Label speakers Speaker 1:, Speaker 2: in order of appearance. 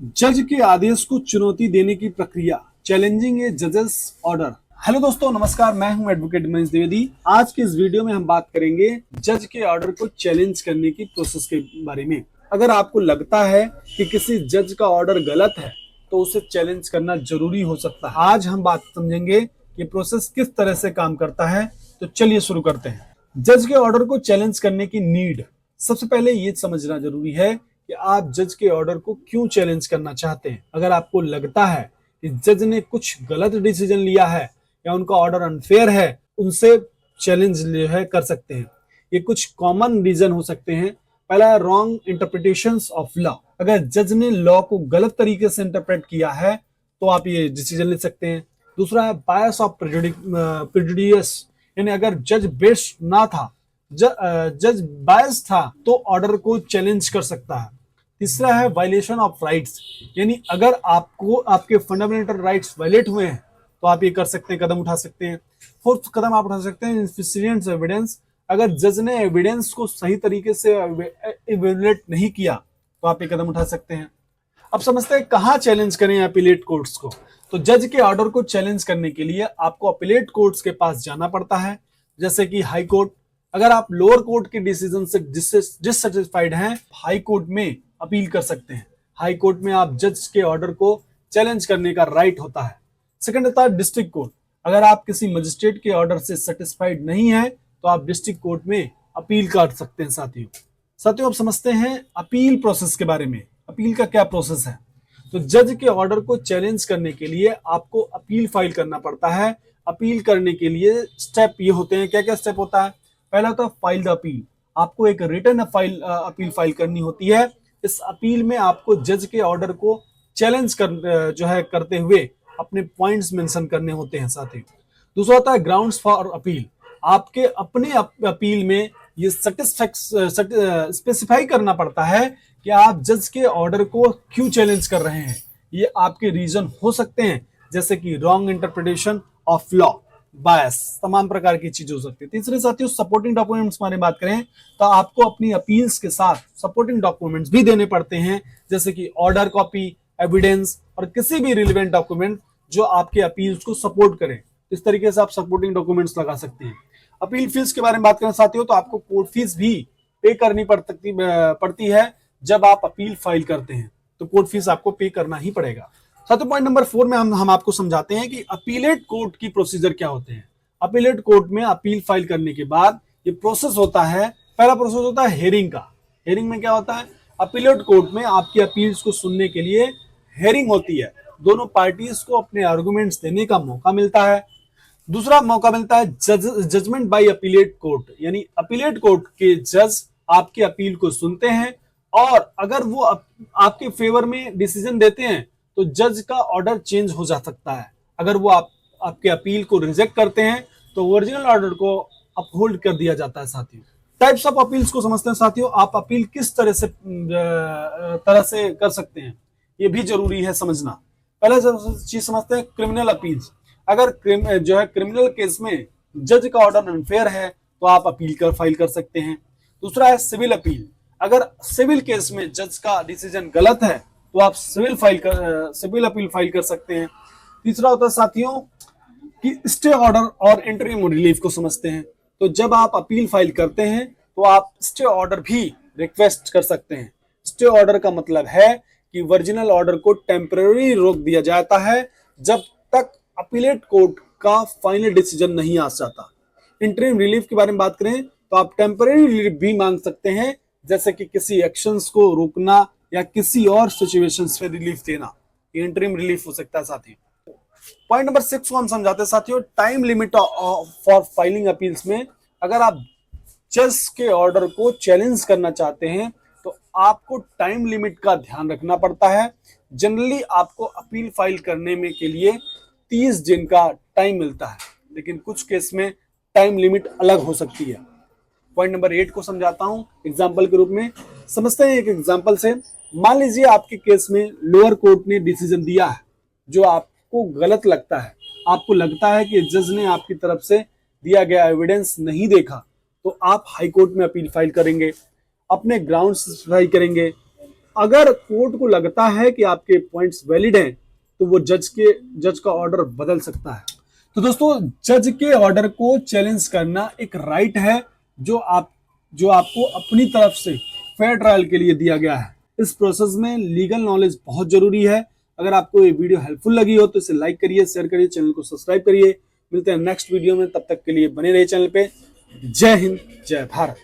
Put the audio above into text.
Speaker 1: जज के आदेश को चुनौती देने की प्रक्रिया, चैलेंजिंग ए जजेस ऑर्डर। हेलो दोस्तों, नमस्कार। मैं हूं एडवोकेट मनीष द्विवेदी। आज के इस वीडियो में हम बात करेंगे जज के ऑर्डर को चैलेंज करने की प्रोसेस के बारे में। अगर आपको लगता है कि किसी जज का ऑर्डर गलत है तो उसे चैलेंज करना जरूरी हो सकता है। आज हम बात समझेंगे कि प्रोसेस किस तरह से काम करता है। तो चलिए शुरू करते हैं। जज के ऑर्डर को चैलेंज करने की नीड। सबसे पहले ये समझना जरूरी है कि आप जज के ऑर्डर को क्यों चैलेंज करना चाहते हैं। अगर आपको लगता है कि जज ने कुछ गलत डिसीजन लिया है या उनका ऑर्डर अनफेयर है, उनसे चैलेंज जो है कर सकते हैं। ये कुछ कॉमन रीजन हो सकते हैं। पहला, रॉन्ग इंटरप्रिटेशंस ऑफ लॉ। अगर जज ने लॉ को गलत तरीके से इंटरप्रेट किया है तो आप ये डिसीजन ले सकते हैं। दूसरा है बायस ऑफ प्रेजुडिस, यानी अगर जज बेस्ड ना था, जज बायस था तो ऑर्डर को चैलेंज कर सकता है। तीसरा है वायलेशन ऑफ राइट्स, यानी अगर आपको आपके फंडामेंटल राइट्स वायलेट हुए हैं तो आप ये कर सकते हैं, कदम उठा सकते हैं। फोर्थ कदम आप उठा सकते हैं इनसफिशिएंट एविडेंस। अगर जज ने एविडेंस को सही तरीके से इवेल्युएट नहीं किया तो आप ये कदम उठा सकते हैं। अब समझते हैं कहाँ चैलेंज करें अपीलेट कोर्ट्स को। तो जज के ऑर्डर को चैलेंज करने के लिए आपको अपीलेट कोर्ट्स के पास जाना पड़ता है, जैसे कि हाई कोर्ट। अगर आप लोअर कोर्ट के डिसीजन से डिससेटिस्फाइड हैं, हाई कोर्ट में अपील कर सकते हैं। हाई कोर्ट में आप जज के ऑर्डर को चैलेंज करने का राइट होता है। सेकंड होता है डिस्ट्रिक्ट कोर्ट। अगर आप किसी मजिस्ट्रेट के ऑर्डर से सेटिस्फाइड नहीं है तो आप डिस्ट्रिक्ट कोर्ट में अपील कर सकते हैं। साथियों अब समझते हैं अपील प्रोसेस के बारे में। अपील का क्या प्रोसेस है। तो जज के ऑर्डर को चैलेंज करने के लिए आपको अपील फाइल करना पड़ता है। अपील करने के लिए स्टेप ये होते हैं। क्या क्या स्टेप होता है। पहला तो फाइल द अपील। आपको एक रिटन अपील फाइल करनी होती है। इस अपील में आपको जज के ऑर्डर को चैलेंज करते हुए अपने पॉइंट्स मेंशन करने होते हैं। साथ ही दूसरा होता है ग्राउंड्स फॉर अपील। आपके अपने अपील में ये स्पेसिफाई करना पड़ता है कि आप जज के ऑर्डर को क्यों चैलेंज कर रहे हैं। ये आपके रीजन हो सकते हैं, जैसे कि रॉन्ग इंटरप्रिटेशन ऑफ लॉ, बायस, तमाम प्रकार की चीजें हो सकती है। तीसरे साथियों सपोर्टिंग डॉक्यूमेंट्स बारे में बात करें तो आपको अपनी अपील्स के साथ सपोर्टिंग डॉक्यूमेंट्स भी देने पड़ते हैं, जैसे कि ऑर्डर कॉपी, एविडेंस और किसी भी रिलेवेंट डॉक्यूमेंट जो आपके अपील्स को सपोर्ट करें। इस तरीके से आप सपोर्टिंग डॉक्यूमेंट्स लगा सकते हैं। अपील फीस के बारे में बात करें साथियों तो आपको कोर्ट फीस भी पे करनी पड़ती है। जब आप अपील फाइल करते हैं तो कोर्ट फीस आपको पे करना ही पड़ेगा। साथियों पॉइंट नंबर 4 में हम आपको समझाते हैं कि अपीलेट कोर्ट की प्रोसीजर क्या होते हैं। अपीलेट कोर्ट में अपील फाइल करने के बाद ये प्रोसेस होता है। पहला प्रोसेस होता है हेयरिंग का। हेयरिंग में क्या होता है। अपीलेट कोर्ट में आपकी अपील्स को सुनने के लिए हेयरिंग होती है। दोनों पार्टीज को अपने आर्गुमेंट्स देने का मौका मिलता है। दूसरा मौका मिलता है जजमेंट बाय अपीलेट कोर्ट, यानी अपीलेट कोर्ट के जज आपके अपील को सुनते हैं और अगर वो आपके फेवर में डिसीजन देते हैं तो जज का ऑर्डर चेंज हो जा सकता है। अगर वो आपके अपील को रिजेक्ट करते हैं तो ओरिजिनल ऑर्डर को अपहोल्ड कर दिया जाता है। साथियों टाइप्स ऑफ अपील्स को समझते हैं। साथियों आप अपील किस तरह से कर सकते हैं, ये भी जरूरी है समझना। पहले चीज समझते हैं क्रिमिनल अपील्स। अगर क्रिमिनल केस में जज का ऑर्डर अनफेयर है तो आप अपील फाइल कर सकते हैं। दूसरा है सिविल अपील। अगर सिविल केस में जज का डिसीजन गलत है तो आप सिविल अपील फाइल कर सकते हैं। तीसरा होता है साथियों कि स्टे ऑर्डर और इंटरिम रिलीफ को समझते हैं। तो जब आप अपील फाइल करते हैं तो आप स्टे ऑर्डर भी रिक्वेस्ट कर सकते हैं। स्टे ऑर्डर का मतलब है कि ओरिजिनल ऑर्डर को टेम्पररी रोक दिया जाता है जब तक अपीलेट कोर्ट का फाइनल डिसीजन नहीं आ जाता। इंटरिम रिलीफ के बारे में बात करें तो आप टेम्पररी रिलीफ भी मांग सकते हैं, जैसे कि किसी एक्शंस को रोकना या किसी और सिचुएशंस में रिलीफ देना। इंटरिम रिलीफ हो सकता है। साथियों पॉइंट नंबर 6 को हम समझाते हैं। साथियों time limit for filing appeals में अगर आप जज के ऑर्डर को चैलेंज करना चाहते हैं तो आपको टाइम लिमिट का ध्यान रखना पड़ता है। जनरली आपको अपील फाइल करने में के लिए 30 दिन का टाइम मिलता है, लेकिन कुछ केस में टाइम लिमिट अलग हो सकती है। पॉइंट नंबर 8 को समझाता हूं एग्जाम्पल के रूप में। समझते हैं एक एग्जाम्पल से। मान लीजिए आपके केस में लोअर कोर्ट ने डिसीजन दिया है जो आपको गलत लगता है। आपको लगता है कि जज ने आपकी तरफ से दिया गया एविडेंस नहीं देखा, तो आप हाई कोर्ट में अपील फाइल करेंगे, अपने ग्राउंड्स स्पेसिफाई करेंगे, अगर कोर्ट को लगता है कि आपके पॉइंट्स वैलिड हैं तो वो जज का ऑर्डर बदल सकता है। तो दोस्तों, जज के ऑर्डर को चैलेंज करना एक राइट है जो आपको अपनी तरफ से फेयर ट्रायल के लिए दिया गया है। इस प्रोसेस में लीगल नॉलेज बहुत जरूरी है। अगर आपको ये वीडियो हेल्पफुल लगी हो तो इसे लाइक करिए, शेयर करिए, चैनल को सब्सक्राइब करिए। मिलते हैं नेक्स्ट वीडियो में, तब तक के लिए बने रहिए चैनल पे। जय हिंद, जय भारत।